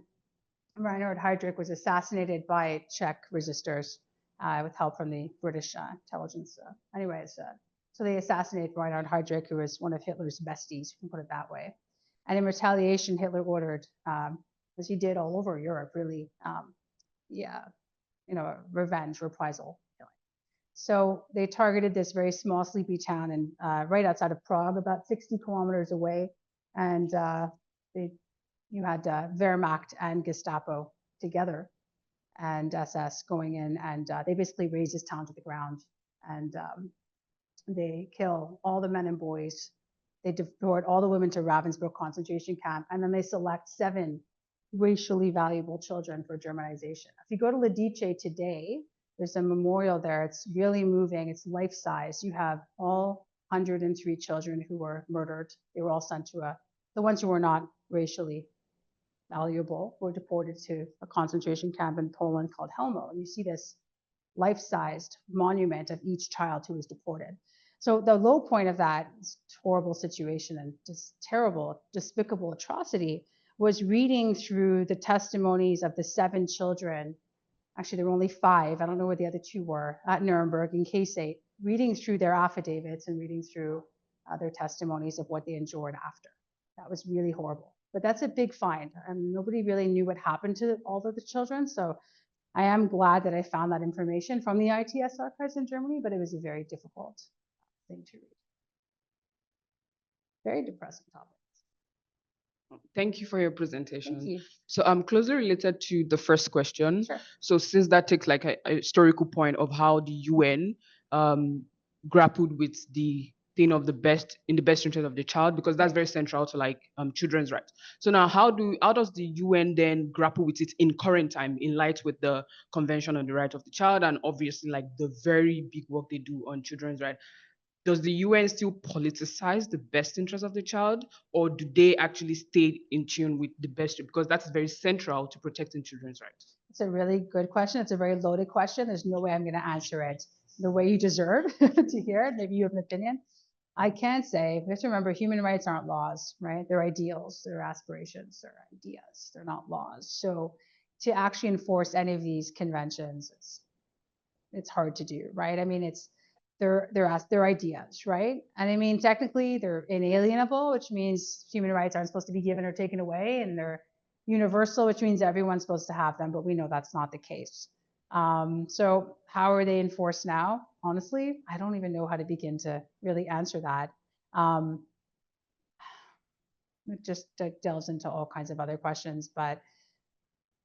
Reinhard Heydrich was assassinated by Czech resistors with help from the British intelligence. So they assassinated Reinhard Heydrich, who was one of Hitler's besties, you can put it that way. And in retaliation, Hitler ordered, as he did all over Europe, really, revenge, reprisal killing. So they targeted this very small, sleepy town and right outside of Prague, about 60 kilometers away. And you had Wehrmacht and Gestapo together and SS going in, and they basically razed this town to the ground. And they kill all the men and boys. They deport all the women to Ravensbrück concentration camp, and then they select 7 racially valuable children for Germanization. If you go to Lidice today, there's a memorial there. It's really moving. It's life-size. You have all 103 children who were murdered. They were all sent to the ones who were not racially valuable were deported to a concentration camp in Poland called Helmo. And you see this life-sized monument of each child who was deported. So the low point of that horrible situation and just terrible, despicable atrocity was reading through the testimonies of the 7 children. Actually, there were only 5. I don't know where the other 2 were at Nuremberg in K-8, reading through their affidavits and reading through their testimonies of what they endured after. That was really horrible. But that's a big find. And nobody really knew what happened to all of the children. So I am glad that I found that information from the ITS archives in Germany, but it was a very difficult thing to read. Very depressing topic. Thank you for your presentation. Thank you. So closely related to the first question. Sure. So since that takes like a historical point of how the UN grappled with the thing of the best interest of the child, because that's very central to like children's rights. So now how does the UN then grapple with it in current time in light with the Convention on the Right of the Child and obviously like the very big work they do on children's rights? Does the UN still politicize the best interest of the child, or do they actually stay in tune with the best? Because that's very central to protecting children's rights. It's a really good question. It's a very loaded question. There's no way I'm going to answer it the way you deserve to hear it. Maybe you have an opinion. I can say, we have to remember, human rights aren't laws, right? They're ideals, they're aspirations, they're ideas, they're not laws. So to actually enforce any of these conventions, it's hard to do, right? I mean, they're ideas, right? And I mean, technically they're inalienable, which means human rights aren't supposed to be given or taken away, and they're universal, which means everyone's supposed to have them, but we know that's not the case. So how are they enforced now? Honestly, I don't even know how to begin to really answer that. It just delves into all kinds of other questions, but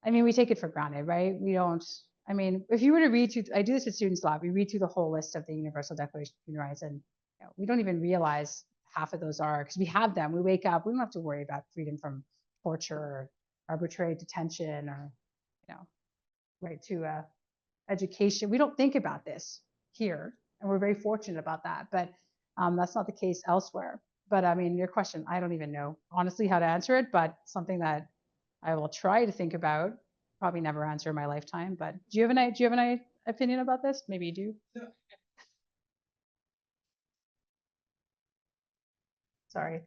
I mean, we take it for granted, right? We don't, I mean, if you were to read through, I do this at Students Lab, we read through the whole list of the Universal Declaration of Human Rights, and we don't even realize half of those are, because we have them, we wake up, we don't have to worry about freedom from torture or arbitrary detention or, right to education. We don't think about this here, and we're very fortunate about that, but that's not the case elsewhere. But I mean, your question, I don't even know honestly how to answer it, but something that I will try to think about. Probably never answer in my lifetime, but do you have an opinion about this? Maybe you do. Yeah. Sorry.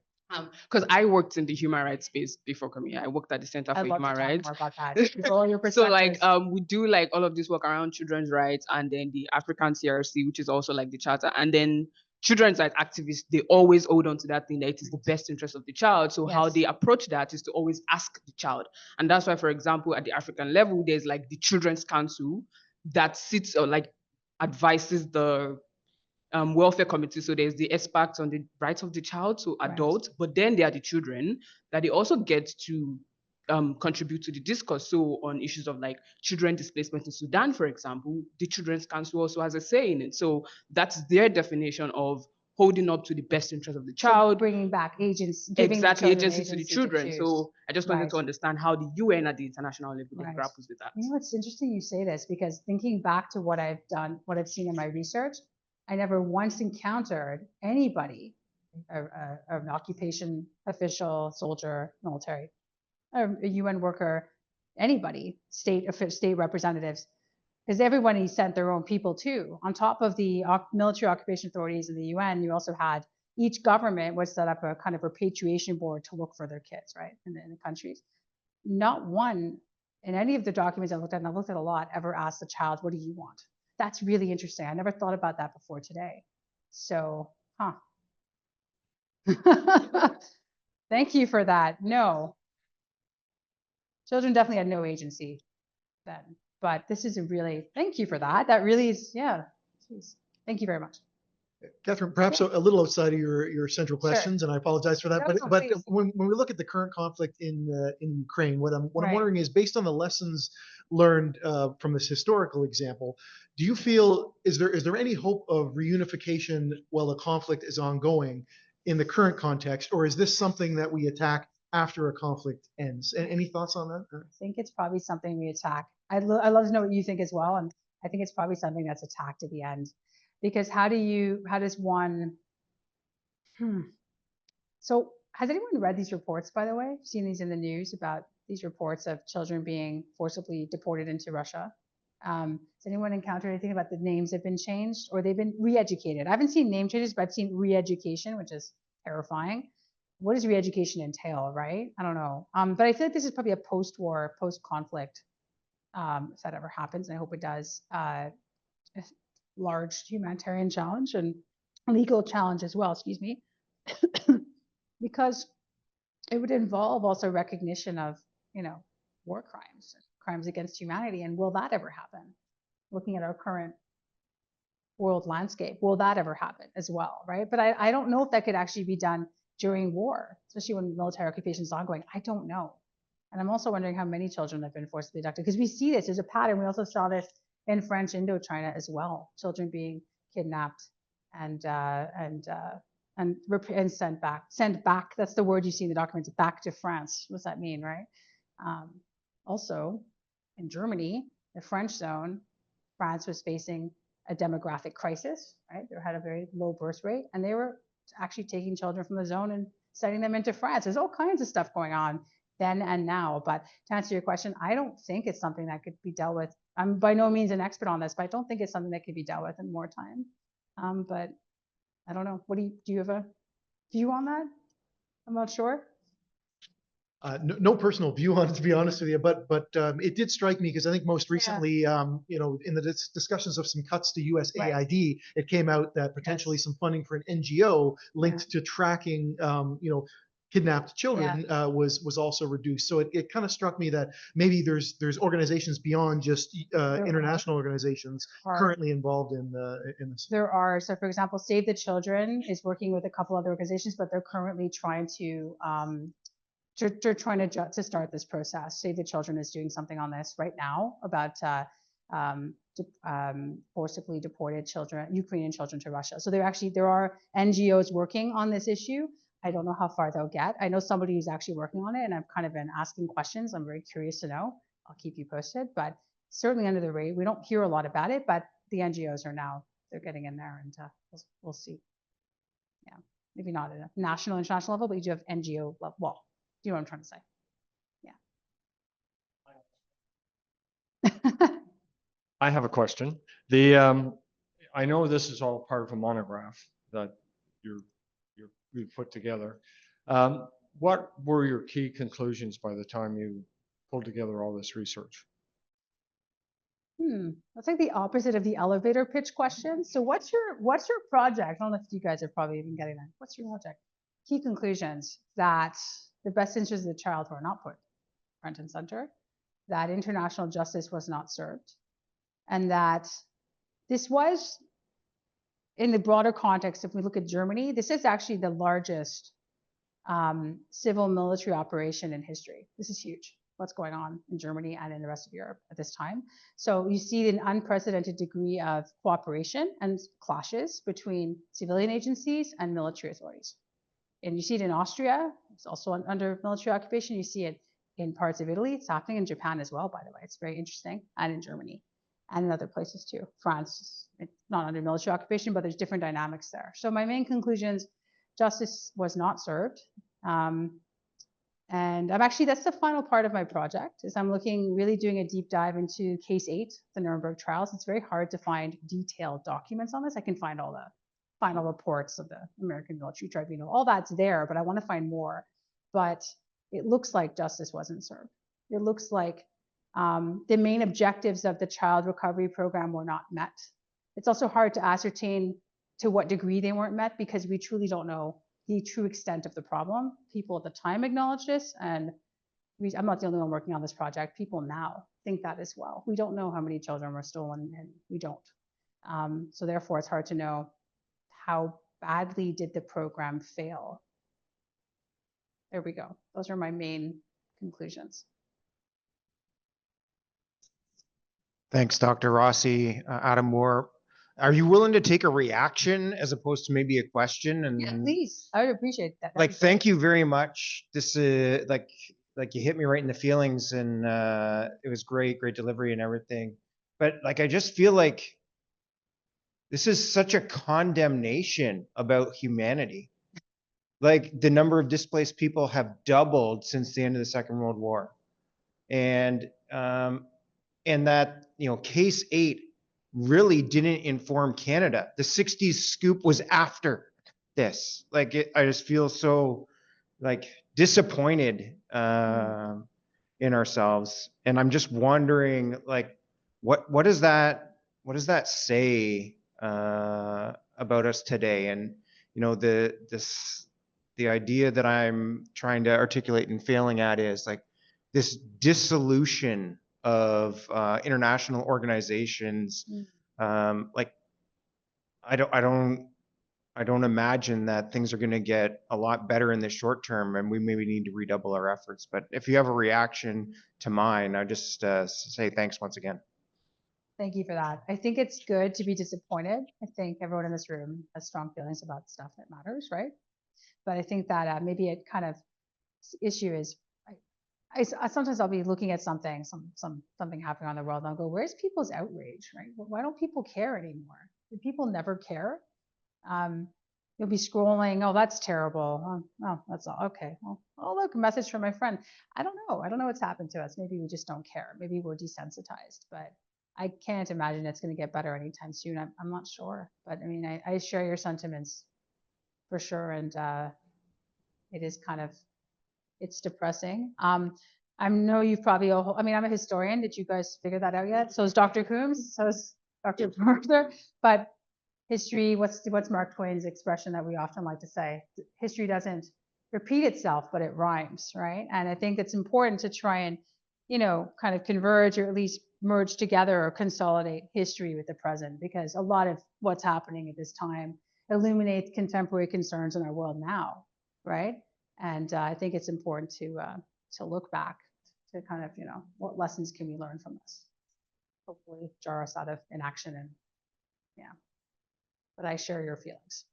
Because I worked in the human rights space before coming here. I worked at the Center for Human Rights. More about that. All your So like we do like all of this work around children's rights, and then the African CRC, which is also like the charter, and then children's rights activists, they always hold on to that thing that it is the best interest of the child. So how they approach that is to always ask the child. And that's why, for example, at the African level, there's like the Children's Council that sits or like advises the welfare committee. So there's the experts on the rights of the child, so adults, but then there are the children that they also get to contribute to the discourse. So on issues of like children displacement in Sudan, for example, the Children's Council also has a say in it. So that's their definition of holding up to the best interest of the child. So bringing back agents, giving agency to the children. So I just wanted to understand how the UN at the international level grapples with that. You know, it's interesting you say this, because thinking back to what I've done, what I've seen in my research, I never once encountered anybody, an occupation official, soldier, military, a UN worker, anybody, state representatives, because everybody sent their own people too. On top of the military occupation authorities in the UN, you also had each government would set up a kind of repatriation board to look for their kids, right, in the countries. Not one in any of the documents I looked at, and I looked at a lot, ever asked the child, what do you want? That's really interesting. I never thought about that before today. So, thank you for that. No, children definitely had no agency then, but this is a really, thank you for that. That really is, yeah, it's Please. Thank you very much. Catherine, perhaps a little outside of your central Sure. questions, and I apologize for that. No, But no, but please. when we look at the current conflict in Ukraine, what I'm Right. wondering is, based on the lessons learned from this historical example, do you feel is there any hope of reunification while the conflict is ongoing in the current context, or is this something that we attack after a conflict ends? Any thoughts on that? I think it's probably something we attack. I'd love to know what you think as well. And I think it's probably something that's attacked at the end. Because how does one, So has anyone read these reports, by the way? Seen these in the news about these reports of children being forcibly deported into Russia? Has anyone encountered anything about the names have been changed or they've been re-educated? I haven't seen name changes, but I've seen re-education, which is terrifying. What does re-education entail, right? I don't know. But I feel like this is probably a post-war, post-conflict, if that ever happens, and I hope it does, large humanitarian challenge and legal challenge as well, excuse me, because it would involve also recognition of, war crimes, crimes against humanity. And will that ever happen? Looking at our current world landscape, will that ever happen as well, right? But I don't know if that could actually be done during war, especially when military occupation is ongoing. I don't know. And I'm also wondering how many children have been forcibly abducted, because we see this as a pattern. We also saw this in French Indochina as well, children being kidnapped and sent back. That's the word you see in the documents, back to France. What does that mean, right? Also, in Germany, the French zone, France was facing a demographic crisis, right? They had a very low birth rate, and they were actually taking children from the zone and sending them into France. There's all kinds of stuff going on then and now. But to answer your question, I don't think it's something that could be dealt with. I'm by no means an expert on this, but I don't think it's something that could be dealt with in wartime. But I don't know. Do you have a view on that? I'm not sure. No personal view on it, to be honest with you, but it did strike me because I think most recently, in the discussions of some cuts to USAID, it came out that potentially some funding for an NGO linked to tracking, kidnapped children was also reduced. So it kind of struck me that maybe there's organizations beyond just international organizations currently involved in this. There are. So, for example, Save the Children is working with a couple other organizations, but they're currently trying to start this process. Save the Children is doing something on this right now about forcibly deported children, Ukrainian children, to Russia. So there are NGOs working on this issue. I don't know how far they'll get. I know somebody who's actually working on it, and I've kind of been asking questions. I'm very curious to know. I'll keep you posted, but certainly under the radar. We don't hear a lot about it, but the NGOs they're getting in there, and we'll see. Yeah, maybe not at a national, international level, but you do have NGO level. Well, do you know what I'm trying to say? Yeah. I have a question. I know this is all part of a monograph that you've put together. What were your key conclusions by the time you pulled together all this research? That's like the opposite of the elevator pitch question. So what's your project? I don't know if you guys are probably even getting that. What's your project? Key conclusions: that the best interests of the child were not put front and center, that international justice was not served, and that this was, in the broader context, if we look at Germany, this is actually the largest civil military operation in history. This is huge, what's going on in Germany and in the rest of Europe at this time. So you see an unprecedented degree of cooperation and clashes between civilian agencies and military authorities. And you see it in Austria. It's also under military occupation. You see it in parts of Italy. It's happening in Japan as well, by the way. It's very interesting. And in Germany and in other places too. France, it's not under military occupation, but there's different dynamics there. So my main conclusions: justice was not served. And that's the final part of my project, is I'm really doing a deep dive into case 8, the Nuremberg trials. It's very hard to find detailed documents on this. I can find all the final reports of the American Military Tribunal. All that's there, but I want to find more. But it looks like justice wasn't served. It looks like the main objectives of the child recovery program were not met. It's also hard to ascertain to what degree they weren't met, because we truly don't know the true extent of the problem. People at the time acknowledged this, and I'm not the only one working on this project. People now think that as well. We don't know how many children were stolen, and we don't. So therefore, it's hard to know how badly did the program fail. There we go. Those are my main conclusions. Thanks, Dr. Rossy. Adam Moore, are you willing to take a reaction as opposed to maybe a question? And Yeah, please. I would appreciate that. like, thank you very much. This like you hit me right in the feelings, and it was great delivery and everything. But like, I just feel like this is such a condemnation about humanity. Like, the number of displaced people have doubled since the end of the Second World War, and that, you know, case 8 really didn't inform Canada. The 60s scoop was after this. Like, I just feel so like disappointed in ourselves, and I'm just wondering, like, what does that say about us today? And you know, the idea that I'm trying to articulate and failing at is like this dissolution of international organizations. Like, I don't imagine that things are going to get a lot better in the short term, and we maybe need to redouble our efforts. But if you have a reaction to mine, I just say thanks once again. Thank you for that. I think it's good to be disappointed. I think everyone in this room has strong feelings about stuff that matters, right? But I think that maybe it kind of issue is, I sometimes I'll be looking at something happening on the world, and I'll go, where's people's outrage, right? Why don't people care anymore? Do people never care? You'll be scrolling, oh, that's terrible. Oh, that's all. Okay. Well, oh, look, a message from my friend. I don't know. I don't know what's happened to us. Maybe we just don't care. Maybe we're desensitized, but I can't imagine it's going to get better anytime soon. I'm not sure, but I mean, I share your sentiments for sure. And it is kind of, it's depressing. I know you've probably all, I mean, I'm a historian. Did you guys figure that out yet? So is Dr. Coombs, so is Dr. Arthur, but history, what's Mark Twain's expression that we often like to say? History doesn't repeat itself, but it rhymes, right? And I think it's important to try and, you know, kind of converge or at least merge together or consolidate history with the present, because a lot of what's happening at this time illuminates contemporary concerns in our world now, right? And I think it's important to look back to kind of, you know, what lessons can we learn from this? Hopefully jar us out of inaction. And yeah, but I share your feelings.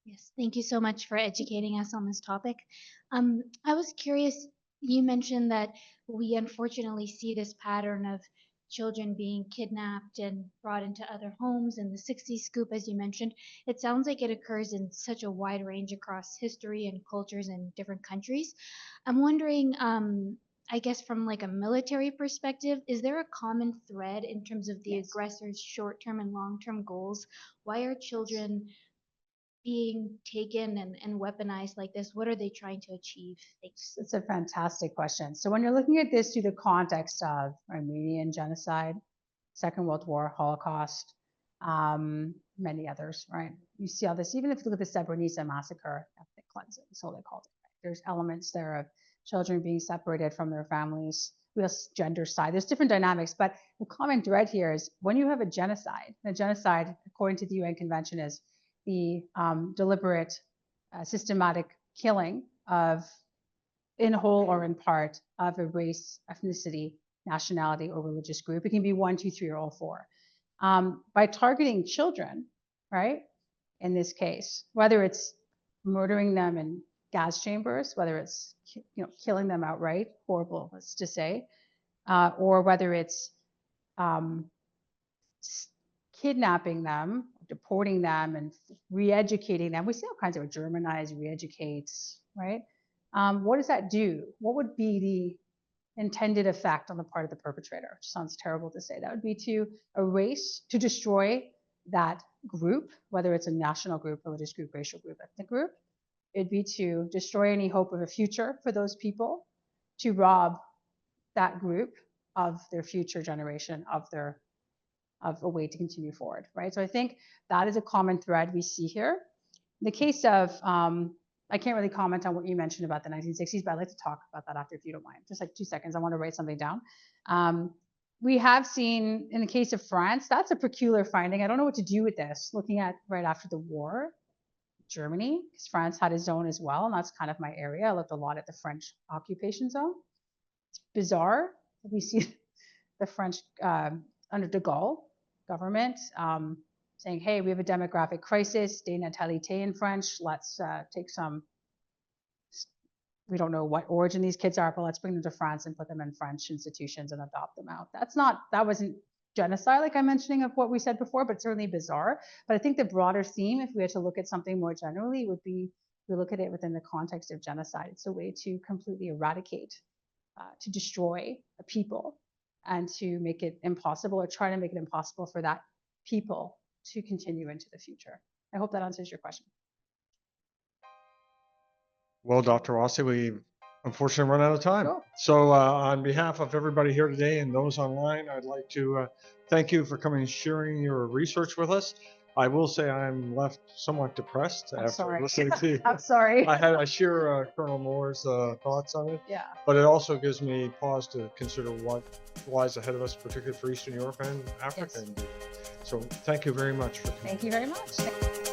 Yes, thank you so much for educating us on this topic. I was curious, you mentioned that we unfortunately see this pattern of children being kidnapped and brought into other homes, and the 60s scoop, as you mentioned. It sounds like it occurs in such a wide range across history and cultures in different countries. I'm wondering, I guess from like a military perspective, is there a common thread in terms of the Yes. aggressor's short-term and long-term goals? Why are children being taken and weaponized like this? What are they trying to achieve? Thanks. It's a fantastic question. So when you're looking at this through the context of Armenian genocide, Second World War, Holocaust, many others, right? You see all this, even if you look at the Srebrenica massacre, ethnic cleansing, so they called it. Right? There's elements there of children being separated from their families, real gender side. There's different dynamics, but the common thread here is when you have a genocide, according to the UN Convention, is the deliberate, systematic killing of, in whole or in part, of a race, ethnicity, nationality, or religious group. It can be 1, 2, 3, or all 4. By targeting children, right? In this case, whether it's murdering them in gas chambers, whether it's killing them outright, horrible, let's just say, or whether it's kidnapping them, deporting them, and re-educating them. We see all kinds of Germanize, re-educate, right? What does that do? What would be the intended effect on the part of the perpetrator? Which sounds terrible to say. That would be to erase, to destroy that group, whether it's a national group, religious group, racial group, ethnic group. It'd be to destroy any hope of a future for those people, to rob that group of their future generation, of a way to continue forward, right? So I think that is a common thread we see here. In the case of, I can't really comment on what you mentioned about the 1960s, but I'd like to talk about that after, if you don't mind. Just like 2 seconds, I want to write something down. we have seen in the case of France, that's a peculiar finding. I don't know what to do with this, looking at right after the war, Germany, because France had a zone as well, and that's kind of my area. I looked a lot at the French occupation zone. It's bizarre. We see the French under de Gaulle government saying, hey, we have a demographic crisis, dénatalité in French, let's take some, we don't know what origin these kids are, but let's bring them to France and put them in French institutions and adopt them out. That wasn't genocide, like I'm mentioning of what we said before, but certainly bizarre. But I think the broader theme, if we had to look at something more generally, would be we look at it within the context of genocide. It's a way to completely eradicate, to destroy a people, and to make it impossible, or try to make it impossible for that people to continue into the future. I hope that answers your question. Well, Dr. Rossy, we unfortunately run out of time. Cool. So on behalf of everybody here today and those online, I'd like to thank you for coming and sharing your research with us. I will say I'm left somewhat depressed after listening to you. I'm sorry. I share Colonel Moore's thoughts on it. Yeah. But it also gives me pause to consider what lies ahead of us, particularly for Eastern Europe and Africa. Yes. So thank you very much. Thank you very much.